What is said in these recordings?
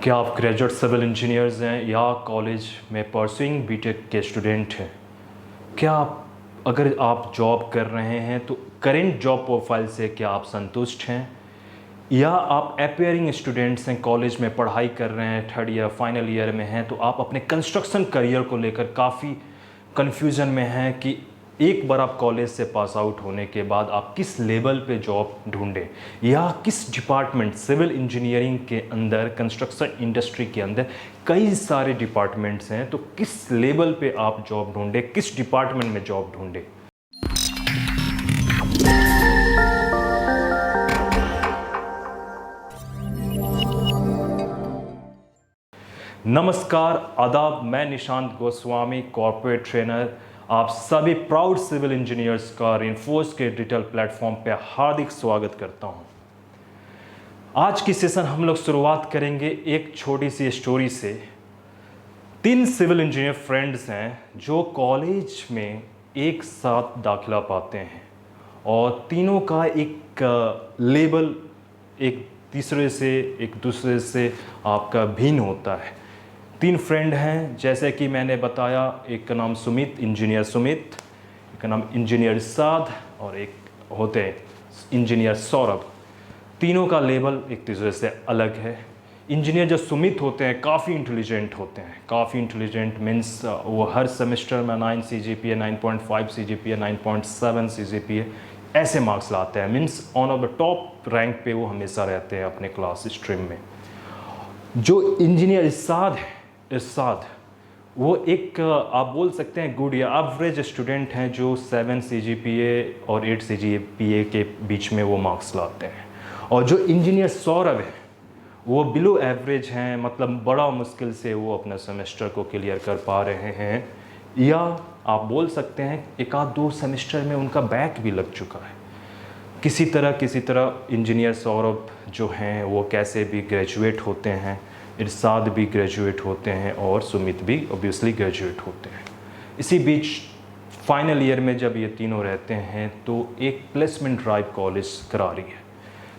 क्या आप graduate civil engineers हैं या कॉलेज में परसुइंग बीटेक के स्टूडेंट हैं? क्या आप अगर आप जॉब कर रहे हैं तो करेंट जॉब प्रोफाइल से क्या आप संतुष्ट हैं, या आप एपियरिंग स्टूडेंट्स हैं, कॉलेज में पढ़ाई कर रहे हैं, थर्ड ईयर फाइनल ईयर में हैं, तो आप अपने कंस्ट्रक्शन करियर को लेकर काफ़ी कन्फ्यूज़न में हैं कि एक बार आप कॉलेज से पास आउट होने के बाद आप किस लेवल पे जॉब ढूंढें, या किस डिपार्टमेंट, सिविल इंजीनियरिंग के अंदर, कंस्ट्रक्शन इंडस्ट्री के अंदर कई सारे डिपार्टमेंट्स हैं, तो किस लेवल पे आप जॉब ढूंढें, किस डिपार्टमेंट में जॉब ढूंढें। नमस्कार, आदाब, मैं निशांत गोस्वामी, कॉर्पोरेट ट्रेनर, आप सभी प्राउड सिविल इंजीनियर्स का रेनफोर्स के डिजिटल प्लेटफॉर्म पे हार्दिक स्वागत करता हूं। आज की सेशन हम लोग शुरुआत करेंगे एक छोटी सी स्टोरी से। 3 सिविल इंजीनियर फ्रेंड्स हैं जो कॉलेज में एक साथ दाखिला पाते हैं और तीनों का एक लेवल एक दूसरे से आपका भिन्न होता है। 3 फ्रेंड हैं, जैसे कि मैंने बताया, एक का नाम सुमित, इंजीनियर सुमित, एक का नाम इंजीनियर इरशाद और एक होते हैं इंजीनियर सौरभ। तीनों का लेवल एक दूसरे से अलग है। इंजीनियर जो सुमित होते हैं काफ़ी इंटेलिजेंट होते हैं। काफ़ी इंटेलिजेंट मीन्स वो हर सेमेस्टर में 9 CGPA, 9.5 CGPA, 9.7 CGPA ऐसे मार्क्स लाते हैं। Means on off the top rank पे वो हमेशा रहते हैं अपने क्लास स्ट्रीम में। जो इंजीनियर इरशाद वो एक आप बोल सकते हैं गुड या एवरेज स्टूडेंट हैं, जो 7 CGPA और 8 CGPA के बीच में वो मार्क्स लाते हैं। और जो इंजीनियर सौरभ है वो बिलो एवरेज हैं, मतलब बड़ा मुश्किल से वो अपने सेमेस्टर को क्लियर कर पा रहे हैं, या आप बोल सकते हैं एक आध 2 सेमेस्टर में उनका बैक भी लग चुका है। किसी तरह इंजीनियर सौरभ जो हैं वो कैसे भी ग्रेजुएट होते हैं, इरशाद भी ग्रेजुएट होते हैं और सुमित भी ऑब्वियसली ग्रेजुएट होते हैं। इसी बीच फाइनल ईयर में जब ये तीनों रहते हैं तो एक प्लेसमेंट ड्राइव कॉलेज करा रही है।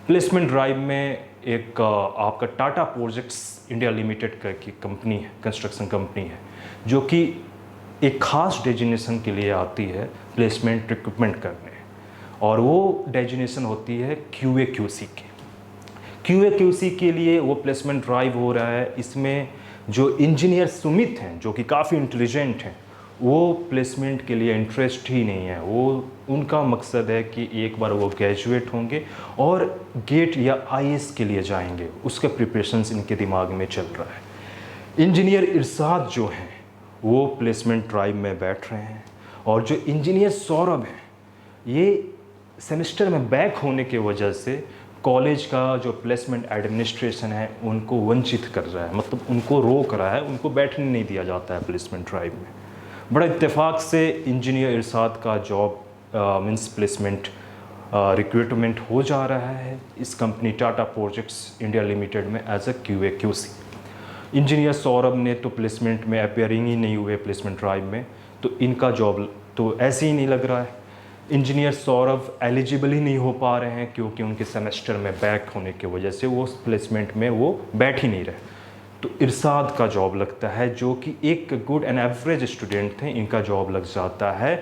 प्लेसमेंट ड्राइव में एक आपका टाटा प्रोजेक्ट्स इंडिया लिमिटेड की कंपनी है, कंस्ट्रक्शन कंपनी है, जो कि एक ख़ास डेजिग्नेशन के लिए आती है प्लेसमेंट रिक्रूटमेंट करने, और वो डेजिग्नेशन होती है QA/QC की। QA/QC के लिए वो प्लेसमेंट ड्राइव हो रहा है। इसमें जो इंजीनियर सुमित हैं, जो कि काफ़ी इंटेलिजेंट हैं, वो प्लेसमेंट के लिए इंटरेस्ट ही नहीं है। वो उनका मकसद है कि एक बार वो ग्रेजुएट होंगे और गेट या IAS के लिए जाएंगे, उसका प्रिपरेशंस इनके दिमाग में चल रहा है। इंजीनियर इरशाद जो हैं वो प्लेसमेंट ड्राइव में बैठ रहे हैं, और जो इंजीनियर सौरभ हैं ये सेमेस्टर में बैक होने की वजह से कॉलेज का जो प्लेसमेंट एडमिनिस्ट्रेशन है उनको वंचित कर रहा है, मतलब उनको रोक रहा है, उनको बैठने नहीं दिया जाता है प्लेसमेंट ड्राइव में। बड़ा इत्तेफाक से इंजीनियर इरशाद का जॉब मीन्स प्लेसमेंट रिक्रूटमेंट हो जा रहा है इस company Tata projects India limited में as a QA/QC। Engineer Saurabh ने तो प्लेसमेंट में अपेयरिंग ही नहीं हुए प्लेसमेंट ड्राइव में, तो इनका जॉब तो ऐसे ही नहीं लग रहा है। इंजीनियर सौरभ एलिजिबल ही नहीं हो पा रहे हैं क्योंकि उनके सेमेस्टर में बैक होने की वजह से वो प्लेसमेंट में वो बैठ ही नहीं रहे। तो इरशाद का जॉब लगता है, जो कि एक गुड एंड एवरेज स्टूडेंट थे, इनका जॉब लग जाता है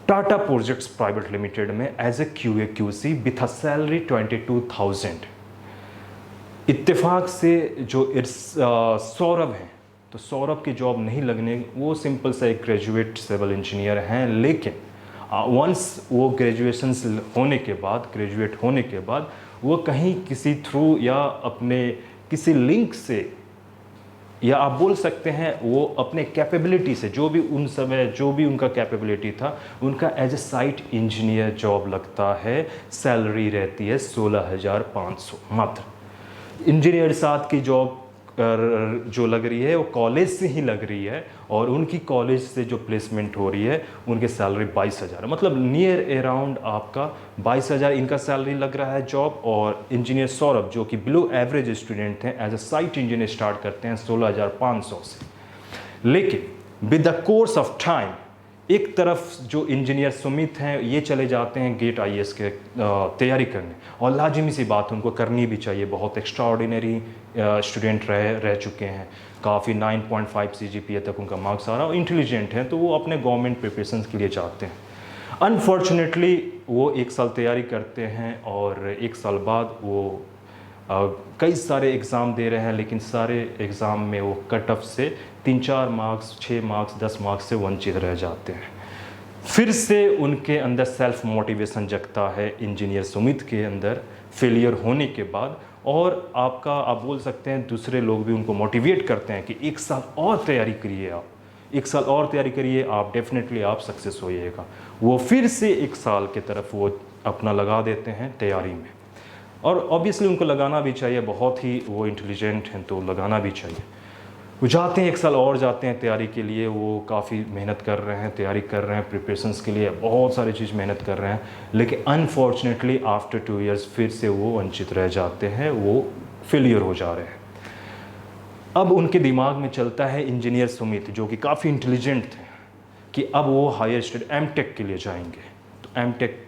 टाटा प्रोजेक्ट्स प्राइवेट लिमिटेड में as a QA/QC with a salary 22,000। इत्तेफाक से जो सौरभ हैं, तो सौरभ की जॉब नहीं लगने, वो सिंपल सा एक ग्रेजुएट सिविल इंजीनियर हैं, लेकिन वंस वो ग्रेजुएट होने के बाद वो कहीं किसी थ्रू या अपने किसी लिंक से, या आप बोल सकते हैं वो अपने कैपेबिलिटी से, जो भी उन समय जो भी उनका कैपेबिलिटी था, उनका as a site engineer job लगता है। सैलरी रहती है 16,500 मात्र। इंजीनियर साथ की जॉब जो लग रही है वो कॉलेज से ही लग रही है, और उनकी कॉलेज से जो प्लेसमेंट हो रही है उनकी सैलरी 22,000, मतलब नियर अराउंड आपका 22,000 इनका सैलरी लग रहा है जॉब। और इंजीनियर सौरभ जो कि बिलो एवरेज स्टूडेंट हैं, as a site engineer start करते हैं 16,500 से। लेकिन with the course of time एक तरफ जो इंजीनियर सुमित हैं ये चले जाते हैं गेट आईएएस के तैयारी करने, और लाजिमी सी बात उनको करनी भी चाहिए, बहुत एक्स्ट्रा ऑर्डिनरी स्टूडेंट रह चुके हैं, काफ़ी 9.5 CGPA तक उनका मार्क्स आ रहा है और इंटेलिजेंट हैं, तो वो अपने गवर्नमेंट प्रिपरेशन के लिए जाते हैं। अनफॉर्चुनेटली वो 1 साल तैयारी करते हैं और 1 साल बाद वो कई सारे एग्ज़ाम दे रहे हैं, लेकिन सारे एग्ज़ाम में वो कट ऑफ से 3-4 मार्क्स, 6 मार्क्स, 10 मार्क्स से वंचित रह जाते हैं। फिर से उनके अंदर सेल्फ मोटिवेशन जगता है इंजीनियर सुमित के अंदर फेलियर होने के बाद, और आप बोल सकते हैं दूसरे लोग भी उनको मोटिवेट करते हैं कि 1 साल और तैयारी करिए, आप 1 साल और तैयारी करिए, आप डेफिनेटली आप सक्सेस होइएगा। वो फिर से 1 साल की तरफ वो अपना लगा देते हैं तैयारी में, और ऑब्वियसली उनको लगाना भी चाहिए, बहुत ही वो इंटेलिजेंट हैं तो लगाना भी चाहिए। वो जाते हैं 1 साल और जाते हैं तैयारी के लिए, वो काफ़ी मेहनत कर रहे हैं, तैयारी कर रहे हैं, प्रिपरेशंस के लिए बहुत सारी चीज़ मेहनत कर रहे हैं, लेकिन अनफॉर्चुनेटली आफ्टर 2 इयर्स फिर से वो वंचित रह जाते हैं, वो फेलियर हो जा रहे हैं। अब उनके दिमाग में चलता है इंजीनियर सुमित जो कि काफ़ी इंटेलिजेंट थे कि अब वो हायर स्टडी एमटेक के लिए जाएंगे। तो एमटेक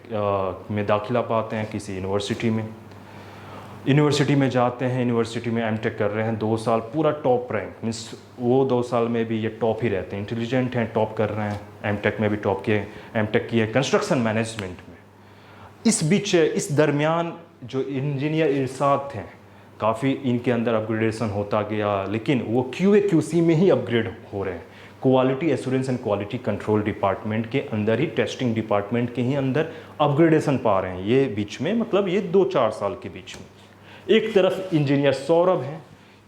में दाखिला पाते हैं किसी यूनिवर्सिटी में जाते हैं, यूनिवर्सिटी में एमटेक कर रहे हैं 2 साल, पूरा टॉप रैंक, मीन्स वो 2 साल में भी ये टॉप ही रहते हैं, इंटेलिजेंट हैं, टॉप कर रहे हैं, एमटेक में भी टॉप किए, एमटेक किए कंस्ट्रक्शन मैनेजमेंट में। इस दरमियान जो इंजीनियर इरशाद थे, काफ़ी इनके अंदर अपग्रेडेशन होता गया, लेकिन वो QA/QC में ही अपग्रेड हो रहे हैं, quality assurance and quality control department के अंदर ही, टेस्टिंग डिपार्टमेंट के ही अंदर अपग्रेडेशन पा रहे हैं ये बीच में, मतलब ये 2-4 साल के बीच में। एक तरफ इंजीनियर सौरभ हैं,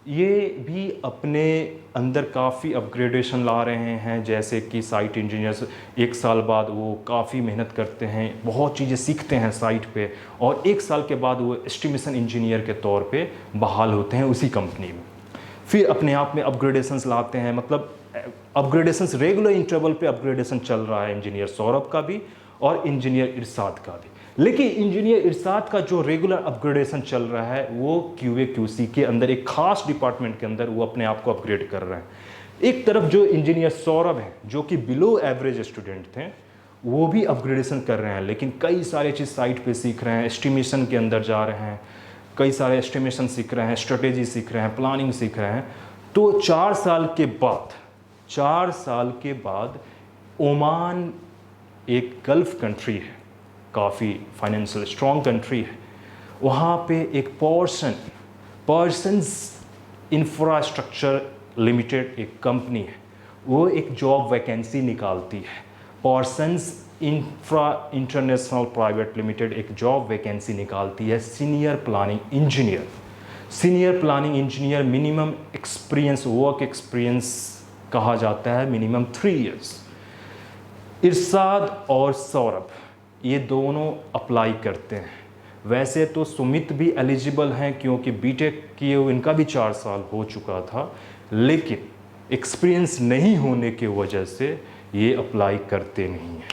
ये भी अपने अंदर काफ़ी अपग्रेडेशन ला रहे हैं, जैसे कि साइट इंजीनियर्स 1 साल बाद वो काफ़ी मेहनत करते हैं, बहुत चीज़ें सीखते हैं साइट पे, और 1 साल के बाद वो एस्टिमेशन इंजीनियर के तौर पे बहाल होते हैं उसी कंपनी में। फिर अपने आप में अपग्रेडेशंस लाते हैं, मतलब अपग्रेडेशंस रेगुलर इंटरवल पे अपग्रेडेशन चल रहा है इंजीनियर सौरभ का भी और इंजीनियर इरशाद का भी। लेकिन इंजीनियर इरशाद का जो रेगुलर अपग्रेडेशन चल रहा है वो QA/QC के अंदर एक खास डिपार्टमेंट के अंदर वो अपने आप को अपग्रेड कर रहे हैं। एक तरफ जो इंजीनियर सौरभ हैं जो कि बिलो एवरेज स्टूडेंट थे, वो भी अपग्रेडेशन कर रहे हैं, लेकिन कई सारे चीज़ साइट पे सीख रहे हैं, एस्टिमेशन के अंदर जा रहे हैं, कई सारे एस्टिमेशन सीख रहे हैं, स्ट्रेटेजी सीख रहे हैं, प्लानिंग सीख रहे हैं। तो 4 साल के बाद ओमान एक गल्फ कंट्री है, काफ़ी फाइनेंशियल स्ट्रॉन्ग कंट्री है, वहाँ पे एक पर्सन्स इंफ्रास्ट्रक्चर लिमिटेड एक कंपनी है, वो एक जॉब वैकेंसी निकालती है। पर्सन्स इंटरनेशनल प्राइवेट लिमिटेड एक जॉब वैकेंसी निकालती है, senior planning engineer. Minimum experience, work experience कहा जाता है मिनिमम 3 इयर्स। इरशाद और सौरभ ये दोनों अप्लाई करते हैं। वैसे तो सुमित भी एलिजिबल हैं क्योंकि बीटेक किए हुए इनका भी 4 साल हो चुका था, लेकिन एक्सपीरियंस नहीं होने की वजह से ये अप्लाई करते नहीं हैं।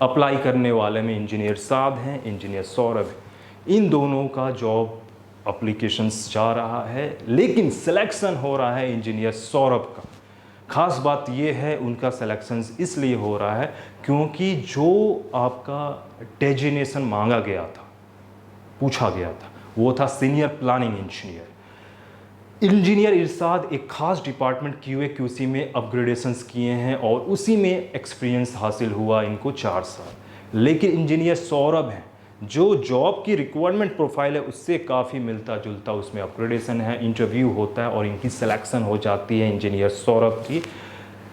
अप्लाई करने वाले में इंजीनियर साद हैं, इंजीनियर सौरभ हैं। इन दोनों का जॉब अप्लीकेशंस जा रहा है, लेकिन सिलेक्शन हो रहा है इंजीनियर सौरभ का। ख़ास बात ये है उनका सिलेक्शंस इसलिए हो रहा है क्योंकि जो आपका डेजिग्नेशन मांगा गया था, पूछा गया था, वो था सीनियर प्लानिंग इंजीनियर इरशाद एक खास डिपार्टमेंट QA/QC में अपग्रेडेशंस किए हैं और उसी में एक्सपीरियंस हासिल हुआ इनको 4 साल। लेकिन इंजीनियर सौरभ हैं, जो जॉब की रिक्वायरमेंट प्रोफाइल है उससे काफ़ी मिलता जुलता उसमें अपग्रेडेशन है, इंटरव्यू होता है और इनकी सिलेक्शन हो जाती है। इंजीनियर सौरभ की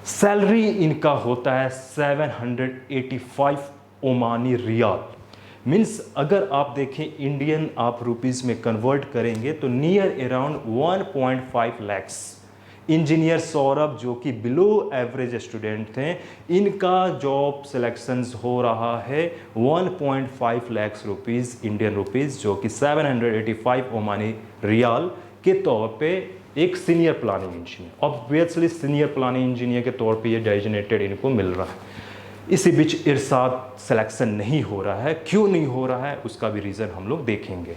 सैलरी इनका होता है 785 ओमानी रियाल, मीन्स अगर आप देखें इंडियन आप रुपीज़ में कन्वर्ट करेंगे तो near around 1.5 lakhs. Engineer Saurabh जो कि बिलो एवरेज स्टूडेंट थे, इनका जॉब सिलेक्शंस हो रहा है 1.5 लाख रुपीज़ इंडियन रुपीज़, जो कि 785 ओमानी रियाल के तौर पे एक senior planning engineer. Obviously senior planning engineer के तौर पे ये डेजिग्नेटेड इनको मिल रहा है। इसी बीच इरशाद सिलेक्शन नहीं हो रहा है। क्यों नहीं हो रहा है उसका भी रीज़न हम लोग देखेंगे।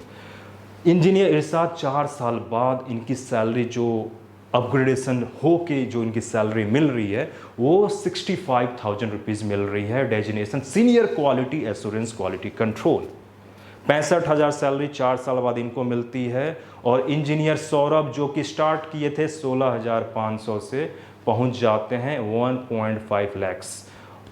इंजीनियर इरशाद 4 साल बाद इनकी सैलरी जो अपग्रेडेशन हो के जो इनकी सैलरी मिल रही है वो 65,000 रुपीज़ मिल रही है। Designation senior quality assurance quality control. 65,000 salary 4 साल बाद इनको मिलती है। और इंजीनियर सौरभ जो कि स्टार्ट किए थे 16,500 से पहुंच जाते हैं 1.5 लैक्स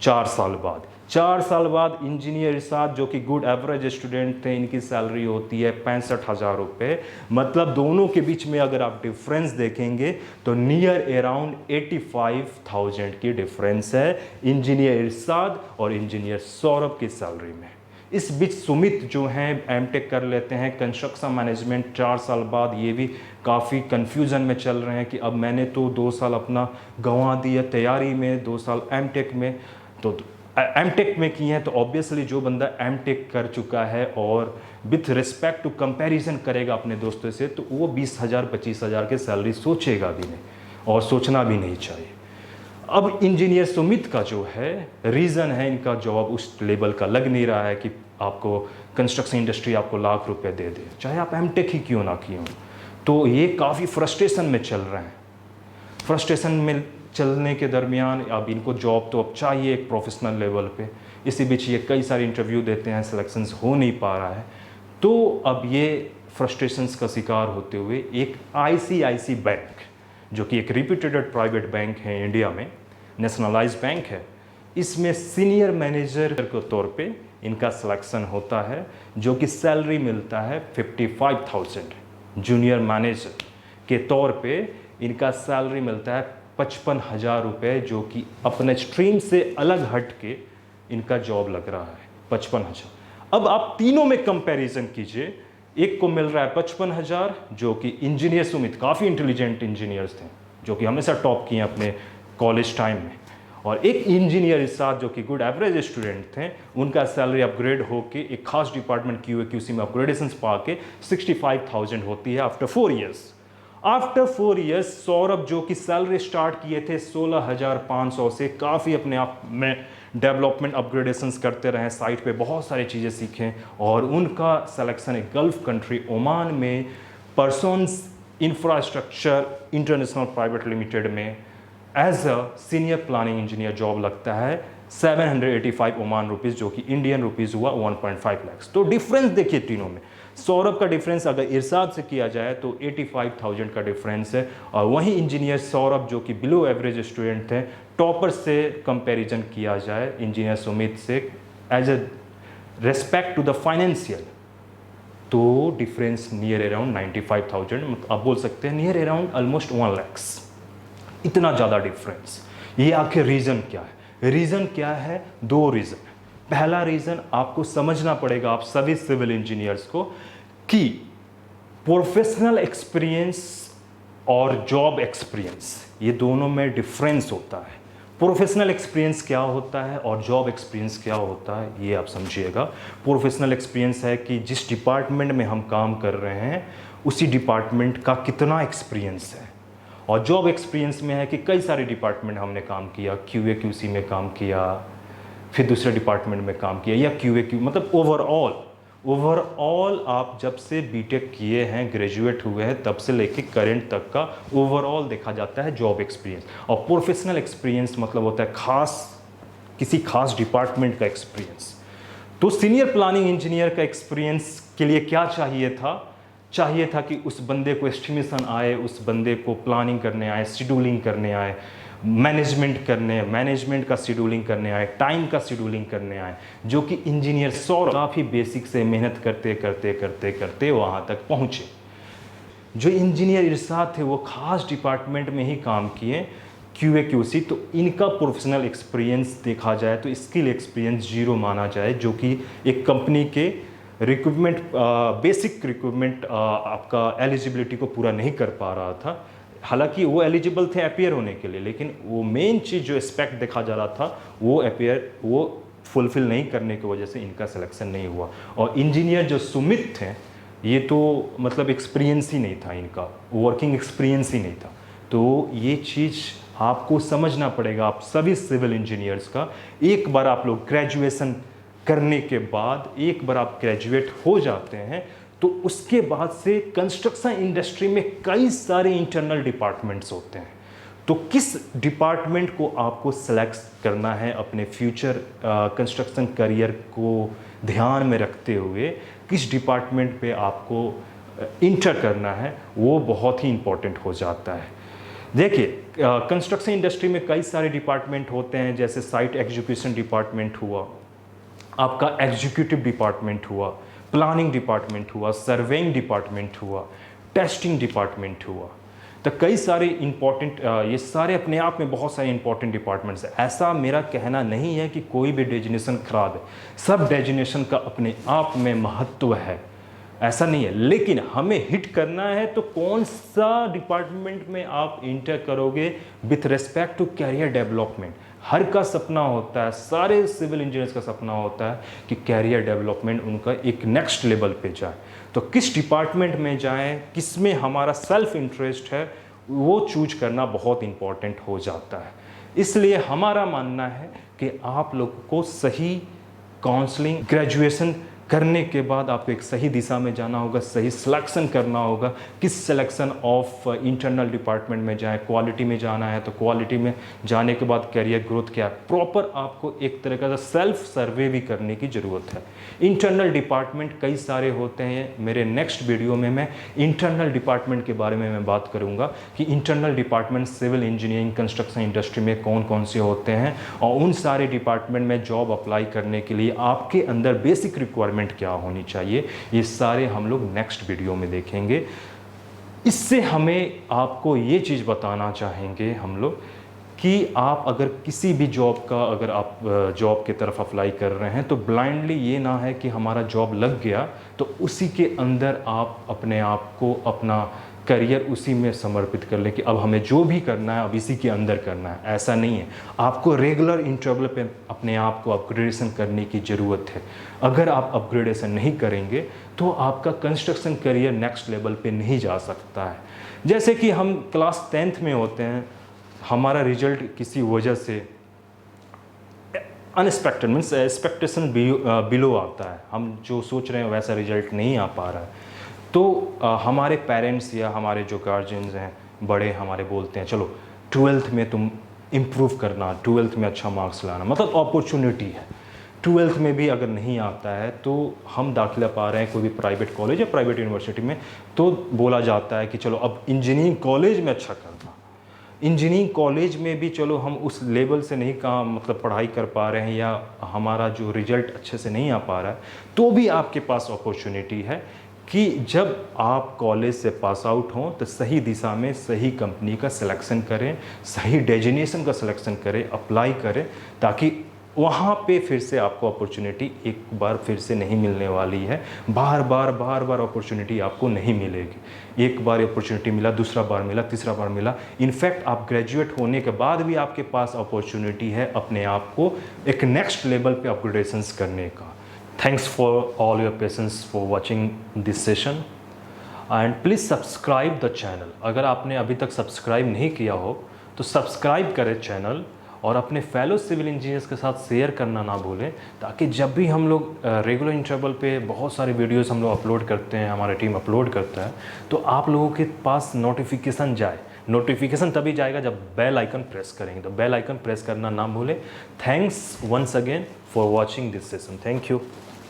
4 साल बाद। 4 साल बाद इंजीनियर इरशाद जो कि गुड एवरेज स्टूडेंट थे, इनकी सैलरी होती है 65,000 रुपये। मतलब दोनों के बीच में अगर आप डिफरेंस देखेंगे तो नियर अराउंड 85,000 की डिफरेंस है इंजीनियर इरशाद और इंजीनियर सौरभ की सैलरी में। इस बीच सुमित जो हैं एमटेक कर लेते हैं कंस्ट्रक्शन मैनेजमेंट 4 साल बाद। ये भी काफ़ी कन्फ्यूज़न में चल रहे हैं कि अब मैंने तो 2 साल अपना गंवा दिया तैयारी में, 2 साल एमटेक में, तो एमटेक में किए हैं। तो ऑब्वियसली जो बंदा एमटेक कर चुका है और विथ रिस्पेक्ट टू कंपैरिजन करेगा अपने दोस्तों से, तो वो 20,000 25,000 की सैलरी सोचेगा भी नहीं और सोचना भी नहीं चाहिए। अब इंजीनियर सुमित का जो है रीज़न है, इनका जॉब उस लेवल का लग नहीं रहा है कि आपको कंस्ट्रक्शन इंडस्ट्री आपको लाख रुपए दे दे, चाहे आप एमटेक ही क्यों ना किए हों। तो ये काफ़ी फ्रस्ट्रेशन में चल रहे हैं। फ्रस्ट्रेशन में चलने के दरमियान अब इनको जॉब तो अब चाहिए एक प्रोफेशनल लेवल पे। इसी बीच ये कई सारे इंटरव्यू देते हैं, सिलेक्शंस हो नहीं पा रहा है। तो अब ये फ्रस्ट्रेशंस का शिकार होते हुए एक आईसीआईसी बैंक, जो कि एक रिप्यूटेड प्राइवेट बैंक है इंडिया में, नेशनलाइज बैंक है, इसमें सीनियर मैनेजर के तौर पे इनका सिलेक्शन होता है, जो कि सैलरी मिलता है 55,000। जूनियर मैनेजर के तौर पे इनका सैलरी मिलता है 55,000 रुपये, जो कि अपने स्ट्रीम से अलग हट के इनका जॉब लग रहा है 55,000। अब आप तीनों में कंपैरिजन कीजिए, एक को मिल रहा है 55,000 जो कि इंजीनियर सुमित काफ़ी इंटेलिजेंट इंजीनियर्स थे जो कि हमेशा टॉप किए अपने कॉलेज टाइम में, और एक इंजीनियर इस साथ जो कि गुड एवरेज स्टूडेंट थे, उनका सैलरी अपग्रेड होके एक खास डिपार्टमेंट QA/QC में अपग्रेडेशंस पा के 65,000 होती है after 4 years. After 4 years Saurabh जो कि सैलरी स्टार्ट किए थे 16,500 से, काफ़ी अपने आप में डेवलपमेंट अपग्रेडेशंस करते रहे, साइट पे बहुत सारी चीज़ें सीखें, और उनका सिलेक्शन एक गल्फ कंट्री ओमान में Parsons infrastructure international private limited में as a senior planning engineer job लगता है 785 ओमान रुपीज़, जो कि इंडियन रुपीज़ हुआ 1.5 लाख। तो डिफरेंस देखिए तीनों में। सौरभ का डिफरेंस अगर इरशाद से किया जाए तो 85,000 का डिफरेंस है, और वहीं इंजीनियर सौरभ जो कि बिलो एवरेज स्टूडेंट थे, टॉपर से कंपैरिजन किया जाए इंजीनियर सुमित से as a respect to the financial, तो डिफरेंस नियर अराउंड 95,000, आप बोल सकते हैं नियर अराउंड ऑलमोस्ट 1 लाख। इतना ज़्यादा डिफरेंस, ये आखिर रीज़न क्या है? रीज़न क्या है? 2 रीज़न। पहला रीज़न आपको समझना पड़ेगा आप सभी सिविल इंजीनियर्स को कि प्रोफेशनल एक्सपीरियंस और जॉब एक्सपीरियंस, ये दोनों में डिफरेंस होता है। प्रोफेशनल एक्सपीरियंस क्या होता है और जॉब एक्सपीरियंस क्या होता है, ये आप समझिएगा। प्रोफेशनल एक्सपीरियंस है कि जिस डिपार्टमेंट में हम काम कर रहे हैं उसी डिपार्टमेंट का कितना एक्सपीरियंस है, और जॉब एक्सपीरियंस में है कि कई सारे डिपार्टमेंट हमने काम किया, QA/QC में काम किया, फिर दूसरे डिपार्टमेंट में काम किया, या QA/QC मतलब ओवरऑल आप जब से बीटेक किए हैं, ग्रेजुएट हुए हैं, तब से लेके करेंट तक का ओवरऑल देखा जाता है जॉब एक्सपीरियंस। और प्रोफेशनल एक्सपीरियंस मतलब होता है किसी खास डिपार्टमेंट का एक्सपीरियंस। तो सीनियर प्लानिंग इंजीनियर का एक्सपीरियंस के लिए क्या चाहिए था कि उस बंदे को एस्टिमेशन आए, उस बंदे को प्लानिंग करने आए, शेड्यूलिंग करने आए, मैनेजमेंट का शेड्यूलिंग करने आए, टाइम का शेड्यूलिंग करने आए, जो कि इंजीनियर सौरभ काफ़ी बेसिक से मेहनत करते वहाँ तक पहुँचे। जो इंजीनियर इरशाद थे वो खास डिपार्टमेंट में ही काम किए, QA/QC, तो इनका प्रोफेशनल एक्सपीरियंस देखा जाए तो स्किल एक्सपीरियंस 0 माना जाए, जो कि एक कंपनी के रिक्रूटमेंट बेसिक रिक्रूटमेंट आपका एलिजिबिलिटी को पूरा नहीं कर पा रहा था। हालांकि वो एलिजिबल थे अपीयर होने के लिए, लेकिन वो मेन चीज़ जो एस्पेक्ट देखा जा रहा था वो फुलफिल नहीं करने की वजह से इनका सिलेक्शन नहीं हुआ। और इंजीनियर जो सुमित थे, ये तो मतलब एक्सपीरियंस ही नहीं था, इनका वर्किंग एक्सपीरियंस ही नहीं था। तो ये चीज़ आपको समझना पड़ेगा आप सभी सिविल इंजीनियर्स का। एक बार आप लोग ग्रेजुएशन करने के बाद, एक बार आप ग्रेजुएट हो जाते हैं तो उसके बाद से कंस्ट्रक्शन इंडस्ट्री में कई सारे इंटरनल डिपार्टमेंट्स होते हैं। तो किस डिपार्टमेंट को आपको सेलेक्ट करना है अपने फ्यूचर कंस्ट्रक्शन करियर को ध्यान में रखते हुए, किस डिपार्टमेंट पे आपको इंटर करना है, वो बहुत ही इम्पोर्टेंट हो जाता है। देखिए, कंस्ट्रक्शन इंडस्ट्री में कई सारे डिपार्टमेंट होते हैं, जैसे साइट एग्जीक्यूशन डिपार्टमेंट हुआ, आपका एग्जीक्यूटिव डिपार्टमेंट हुआ, प्लानिंग डिपार्टमेंट हुआ, सर्वेइंग डिपार्टमेंट हुआ, टेस्टिंग डिपार्टमेंट हुआ। तो कई सारे इंपॉर्टेंट, ये सारे अपने आप में बहुत सारे इंपॉर्टेंट डिपार्टमेंट्स हैं। ऐसा मेरा कहना नहीं है कि कोई भी डेजिनेशन खराब है, सब डेजिनेशन का अपने आप में महत्व है, ऐसा नहीं है। लेकिन हमें हिट करना है तो कौन सा डिपार्टमेंट में आप इंटर करोगे with respect to career development. हर का सपना होता है, सारे सिविल इंजीनियर्स का सपना होता है कि कैरियर डेवलपमेंट उनका एक नेक्स्ट लेवल पे जाए। तो किस डिपार्टमेंट में जाएं, किस में हमारा सेल्फ इंटरेस्ट है, वो चूज करना बहुत इंपॉर्टेंट हो जाता है। इसलिए हमारा मानना है कि आप लोगों को सही काउंसलिंग, ग्रेजुएशन करने के बाद आपको एक सही दिशा में जाना होगा, सही सिलेक्शन करना होगा। किस सिलेक्शन ऑफ इंटरनल डिपार्टमेंट में जाए, क्वालिटी में जाना है तो क्वालिटी में जाने के बाद कैरियर ग्रोथ क्या है, प्रॉपर आपको एक तरह का सेल्फ सर्वे भी करने की ज़रूरत है। इंटरनल डिपार्टमेंट कई सारे होते हैं। मेरे नेक्स्ट वीडियो में मैं इंटरनल डिपार्टमेंट के बारे में मैं बात करूँगा कि internal department civil engineering construction industry में कौन कौन से होते हैं, और उन सारे डिपार्टमेंट में जॉब अप्लाई करने के लिए आपके अंदर बेसिक रिक्वायरमेंट क्या होनी चाहिए, ये सारे हम लोग नेक्स्ट वीडियो में देखेंगे। इससे हमें आपको ये चीज़ बताना चाहेंगे हम लोग कि आप अगर किसी भी जॉब का, अगर आप जॉब की तरफ अप्लाई कर रहे हैं तो ब्लाइंडली ये ना है कि हमारा जॉब लग गया तो उसी के अंदर आप अपने आप को, अपना करियर उसी में समर्पित कर लें कि अब हमें जो भी करना है अब इसी के अंदर करना है। ऐसा नहीं है, आपको रेगुलर इंटरवल पे अपने आप को अपग्रेडेशन करने की ज़रूरत है। अगर आप अपग्रेडेशन नहीं करेंगे तो आपका कंस्ट्रक्शन करियर नेक्स्ट लेवल पे नहीं जा सकता है। जैसे कि हम क्लास 10th में होते हैं, हमारा रिजल्ट किसी वजह से अनएक्सपेक्टेड मीन्स एक्सपेक्टेशन बिलो आता है, हम जो सोच रहे हैं वैसा रिजल्ट नहीं आ पा रहा है, तो हमारे पेरेंट्स या हमारे जो गार्जियंस हैं बड़े हमारे बोलते हैं चलो 12th में तुम इम्प्रूव करना, 12th में अच्छा मार्क्स लाना, मतलब अपॉर्चुनिटी है। 12th में भी अगर नहीं आता है तो हम दाखिला पा रहे हैं कोई भी प्राइवेट कॉलेज या प्राइवेट यूनिवर्सिटी में, तो बोला जाता है कि चलो अब इंजीनियरिंग कॉलेज में अच्छा करना। इंजीनियरिंग कॉलेज में भी चलो हम उस लेवल से नहीं काम, मतलब पढ़ाई कर पा रहे हैं या हमारा जो रिजल्ट अच्छे से नहीं आ पा रहा है, तो भी आपके पास अपॉर्चुनिटी है कि जब आप कॉलेज से पास आउट हों तो सही दिशा में सही कंपनी का सिलेक्शन करें, सही डेजिनेशन का सिलेक्शन करें, अप्लाई करें, ताकि वहाँ पे फिर से आपको अपॉर्चुनिटी एक बार फिर से नहीं मिलने वाली है। बार बार अपॉर्चुनिटी आपको नहीं मिलेगी। एक बार अपॉर्चुनिटी मिला, दूसरा बार मिला, तीसरा बार मिला, इनफैक्ट आप ग्रेजुएट होने के बाद भी आपके पास अपॉर्चुनिटी है अपने आप को एक नेक्स्ट लेवल पे अपग्रेडेशंस करने का। Thanks for all your patience for watching this session and please subscribe the channel। अगर आपने अभी तक सब्सक्राइब नहीं किया हो तो सब्सक्राइब करें चैनल और अपने फेलो सिविल इंजीनियर्स के साथ शेयर करना ना भूलें, ताकि जब भी हम लोग रेगुलर इंटरवल पे बहुत सारे वीडियोस हम लोग अपलोड करते हैं, हमारा टीम अपलोड करता है, तो आप लोगों के पास नोटिफिकेशन जाए। नोटिफिकेशन तभी जाएगा जब बेल आइकन प्रेस करेंगे, तो बेल आइकन प्रेस करना ना भूलें। Thanks once again for watching this session. Thank you.